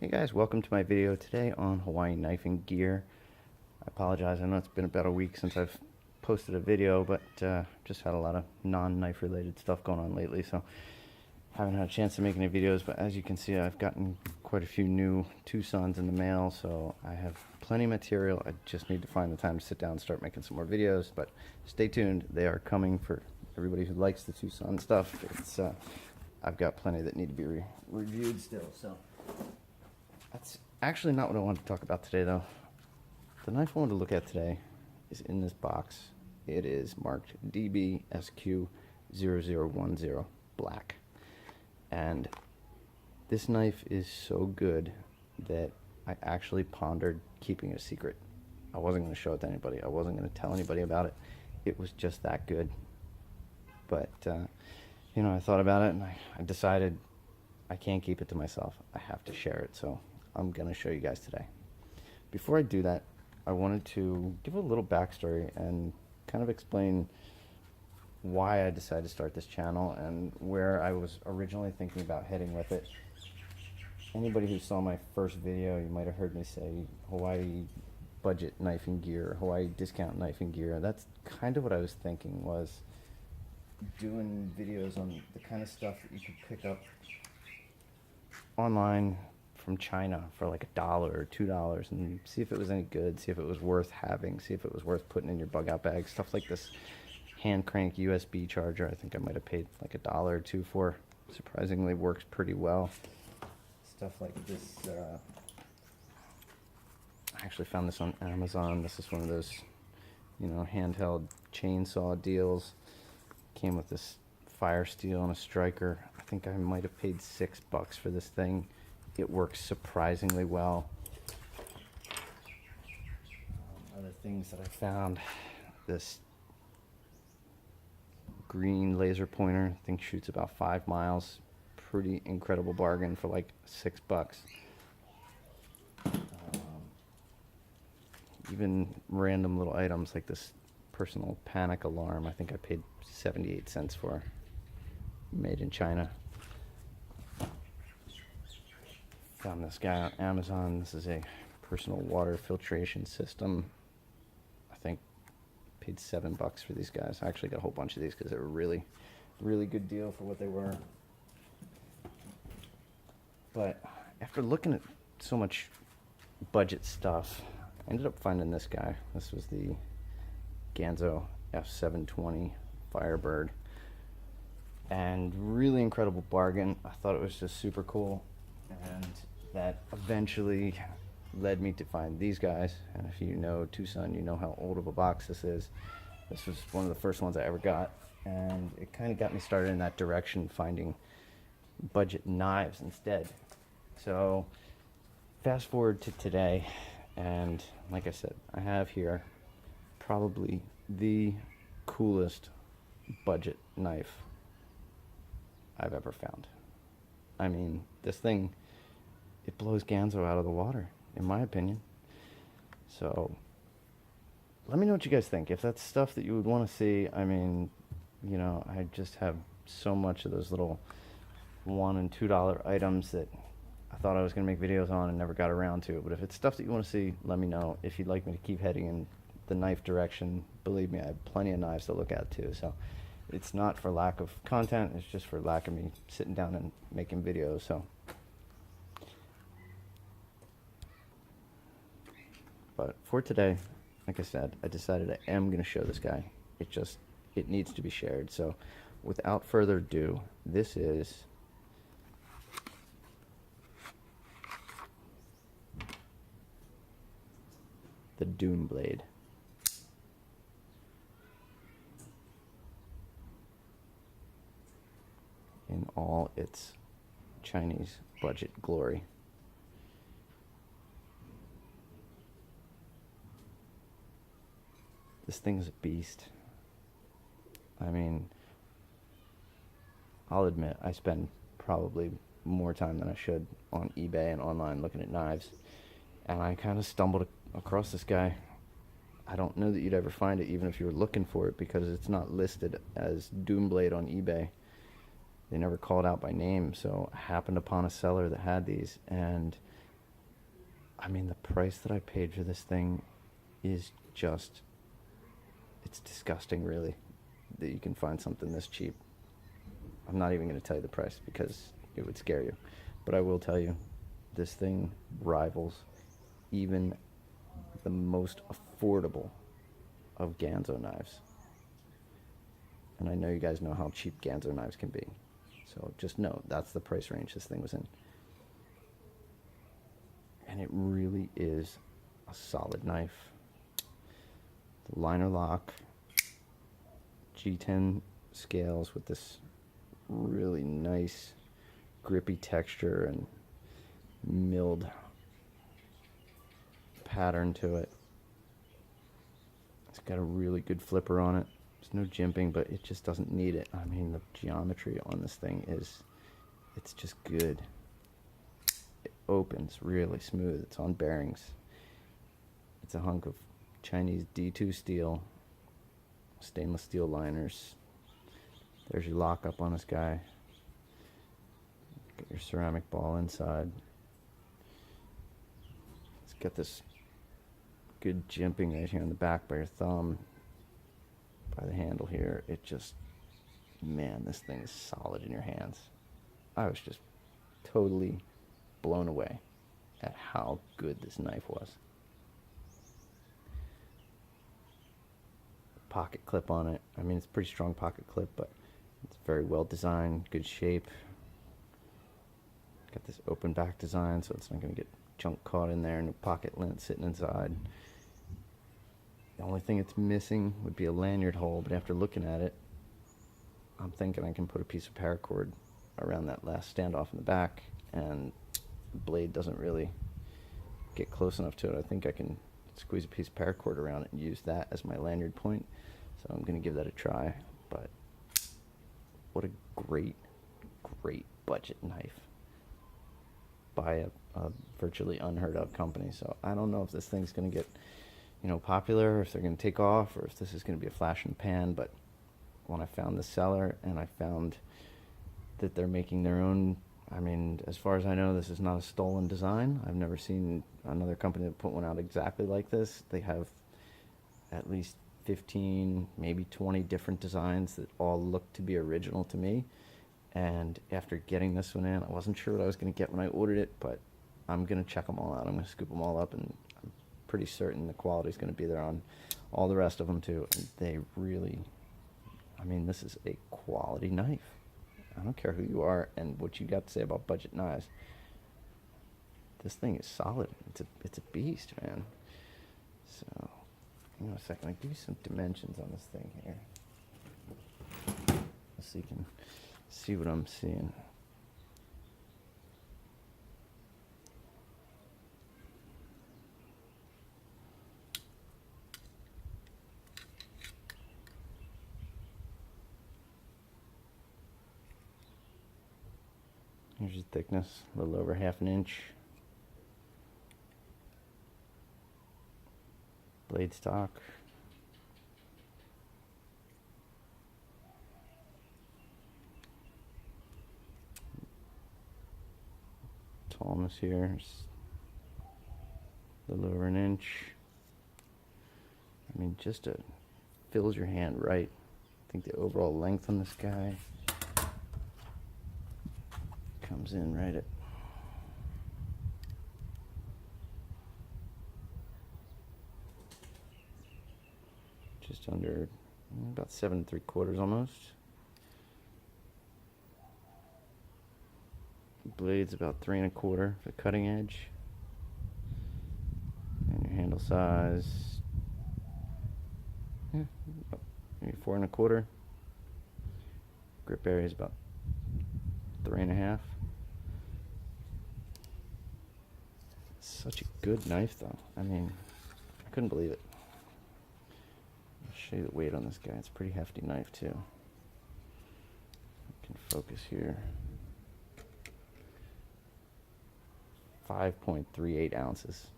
Hey guys, welcome to my video today on Hawaii knifing gear. I apologize, I know it's been about a week since I've posted a video, but just had a lot of non-knife related stuff going on lately, so haven't had a chance to make any videos. But as you can see, I've gotten quite a few new Tucsons in the mail, so I have plenty of material. I just need to find the time to sit down and start making some more videos, but stay tuned. They are coming for everybody who likes the Tucson stuff. It's I've got plenty that need to be reviewed still, so that's actually not what I wanted to talk about today, though. The knife I wanted to look at today is in this box. It is marked DBSQ0010 black. And this knife is so good that I actually pondered keeping it a secret. I wasn't going to show it to anybody. I wasn't going to tell anybody about it. It was just that good. But, you know, I thought about it and I decided I can't keep it to myself. I have to share it. So I'm going to show you guys today. Before I do that, I wanted to give a little backstory and kind of explain why I decided to start this channel and where I was originally thinking about heading with it. Anybody who saw my first video, you might have heard me say Hawaii budget knifing gear, Hawaii discount knifing gear. That's kind of what I was thinking, was doing videos on the kind of stuff that you could pick up online from China for like $1 or $2 and see if it was any good, see if it was worth having, see if it was worth putting in your bug out bag. Stuff like this hand crank USB charger, I think I might have paid like $1 or $2 for. Surprisingly works pretty well. Stuff like this, I actually found this on Amazon. This is one of those, you know, handheld chainsaw deals. Came with this fire steel and a striker. I think I might have paid $6 for this thing. It works surprisingly well. Other things that I found, this green laser pointer, I think shoots about 5 miles. Pretty incredible bargain for like $6. Even random little items like this personal panic alarm, I think I paid 78 cents for. Made in China. Found this guy on Amazon. This is a personal water filtration system. I think paid $7 for these guys. I actually got a whole bunch of these because they were really good deal for what they were. But after looking at so much budget stuff, I ended up finding this guy. This was the Ganzo F720 Firebird. And really incredible bargain. I thought it was just super cool. And that eventually led me to find these guys. And if you know Tucson, you know how old of a box this is. This was one of the first ones I ever got. And it kind of got me started in that direction, finding budget knives instead. So fast forward to today, and like I said, I have here probably the coolest budget knife I've ever found. I mean, this thing, it blows Ganzo out of the water, in my opinion. So let me know what you guys think. If that's stuff that you would want to see, I mean, you know, I just have so much of those little $1 and $2 items that I thought I was going to make videos on and never got around to. But if it's stuff that you want to see, let me know. If you'd like me to keep heading in the knife direction, believe me, I have plenty of knives to look at too. So it's not for lack of content, it's just for lack of me sitting down and making videos. So, but for today, like I said, I decided I am going to show this guy. It needs to be shared. So without further ado, this is the Dune Blade. In all its Chinese budget glory. This thing is a beast. I mean, I'll admit I spend probably more time than I should on eBay and online looking at knives, and I kind of stumbled across this guy. I don't know that you'd ever find it even if you were looking for it, because it's not listed as Dune Blade on eBay. They never call it out by name, so I happened upon a seller that had these, and I mean, the price that I paid for this thing is just, it's disgusting, really, that you can find something this cheap. I'm not even going to tell you the price because it would scare you. But I will tell you, this thing rivals even the most affordable of Ganzo knives. And I know you guys know how cheap Ganzo knives can be. So just know that's the price range this thing was in. And it really is a solid knife. The liner lock, G10 scales with this really nice grippy texture and milled pattern to it. It's got a really good flipper on it. There's no jimping, but it just doesn't need it. I mean, the geometry on this thing is, it's just good. It opens really smooth. It's on bearings. It's a hunk of Chinese D2 steel, stainless steel liners. There's your lockup on this guy. Get your ceramic ball inside. It's got this good jimping right here on the back by your thumb, by the handle here. It just, man, this thing is solid in your hands. I was just totally blown away at how good this knife was. Pocket clip on it. I mean, it's a pretty strong pocket clip, but it's very well designed, good shape. Got this open back design, so it's not going to get junk caught in there, and a pocket lint sitting inside. The only thing it's missing would be a lanyard hole, but after looking at it, I'm thinking I can put a piece of paracord around that last standoff in the back, and the blade doesn't really get close enough to it. I think I can squeeze a piece of paracord around it and use that as my lanyard point. So I'm going to give that a try. But what a great, great budget knife by a virtually unheard of company. So I don't know if this thing's going to get, popular, or if they're going to take off, or if this is going to be a flash in the pan. But when I found the seller and I found that they're making their own, I mean, as far as I know, this is not a stolen design. I've never seen another company that put one out exactly like this. They have at least 15, maybe 20 different designs that all look to be original to me. And after getting this one in, I wasn't sure what I was going to get when I ordered it, but I'm going to check them all out. I'm going to scoop them all up, and I'm pretty certain the quality is going to be there on all the rest of them too. And they really, I mean, this is a quality knife. I don't care who you are and what you got to say about budget knives. This thing is solid. It's a beast, man. So, hang on a second. I'll give you some dimensions on this thing here, so you can see what I'm seeing. Here's the thickness, a little over 1/2 inch. Blade stock. Tallness here is a little over 1 inch. I mean, just fills your hand right. I think the overall length on this guy comes in right at just under, about 7 3/4 almost. Blade's about 3 1/4 for the cutting edge. And your handle size, maybe 4 1/4. Grip area is about 3 1/2. Such a good knife, though. I mean, I couldn't believe it. I'll show you the weight on this guy. It's a pretty hefty knife, too. I can focus here. 5.38 ounces.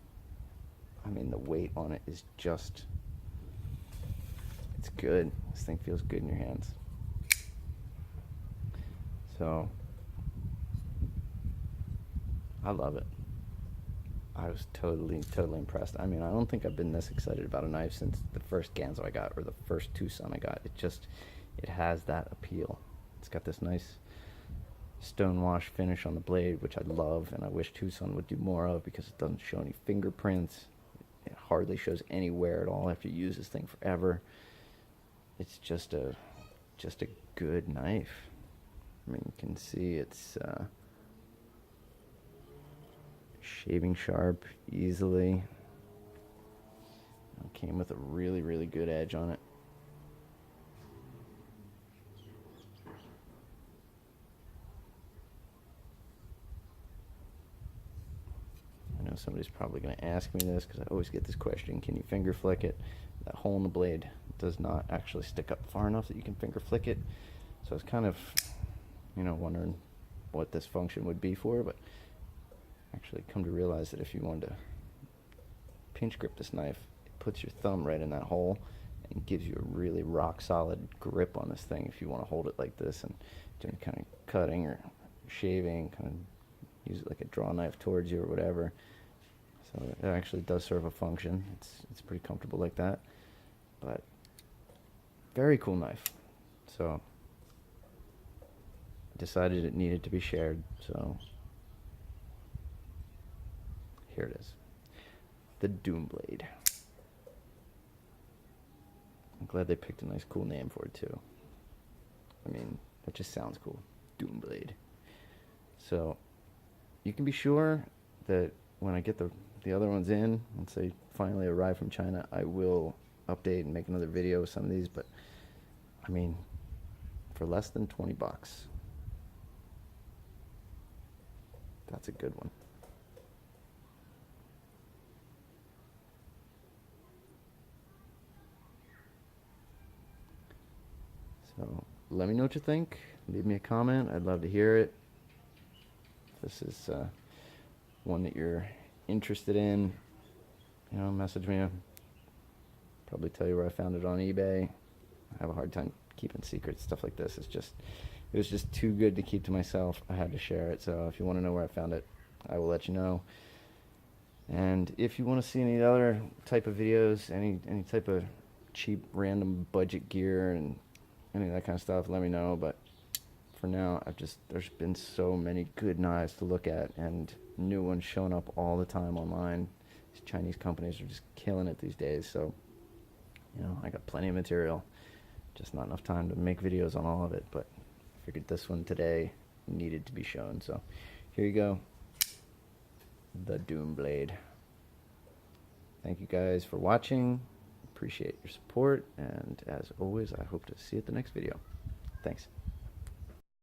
I mean, the weight on it is just, it's good. This thing feels good in your hands. So, I love it. I was totally impressed. I mean, I don't think I've been this excited about a knife since the first Ganzo I got, or the first Tucson I got. It has that appeal. It's got this nice stonewash finish on the blade, which I love, and I wish Tucson would do more of, because it doesn't show any fingerprints. It hardly shows any wear at all after you use this thing forever. It's just a good knife. I mean, you can see it's shaving sharp easily. It came with a really good edge on it. I know somebody's probably going to ask me this, because I always get this question: can you finger flick it? That hole in the blade does not actually stick up far enough that you can finger flick it. So I was kind of, wondering what this function would be for, but actually come to realize that if you wanted to pinch grip this knife, it puts your thumb right in that hole and gives you a really rock solid grip on this thing if you want to hold it like this and do any kind of cutting or shaving, kind of use it like a draw knife towards you or whatever. So it actually does serve a function. It's pretty comfortable like that, but very cool knife. So I decided it needed to be shared, so here it is. The Doom Blade. I'm glad they picked a nice cool name for it too. I mean, that just sounds cool. Doom Blade. So you can be sure that when I get the other ones in, once they finally arrive from China, I will update and make another video with some of these. But I mean, for less than 20 bucks, that's a good one. So let me know what you think. Leave me a comment. I'd love to hear it. If this is one that you're interested in, message me. I'll probably tell you where I found it on eBay. I have a hard time keeping secrets. Stuff like this, it was just too good to keep to myself. I had to share it. So if you want to know where I found it, I will let you know. And if you want to see any other type of videos, any type of cheap random budget gear and any of that kind of stuff, let me know. But for now, there's been so many good knives to look at, and new ones showing up all the time online. These Chinese companies are just killing it these days. So, I got plenty of material, just not enough time to make videos on all of it. But I figured this one today needed to be shown. So here you go. The Doom Blade. Thank you guys for watching. Appreciate your support, and as always, I hope to see you at the next video. Thanks.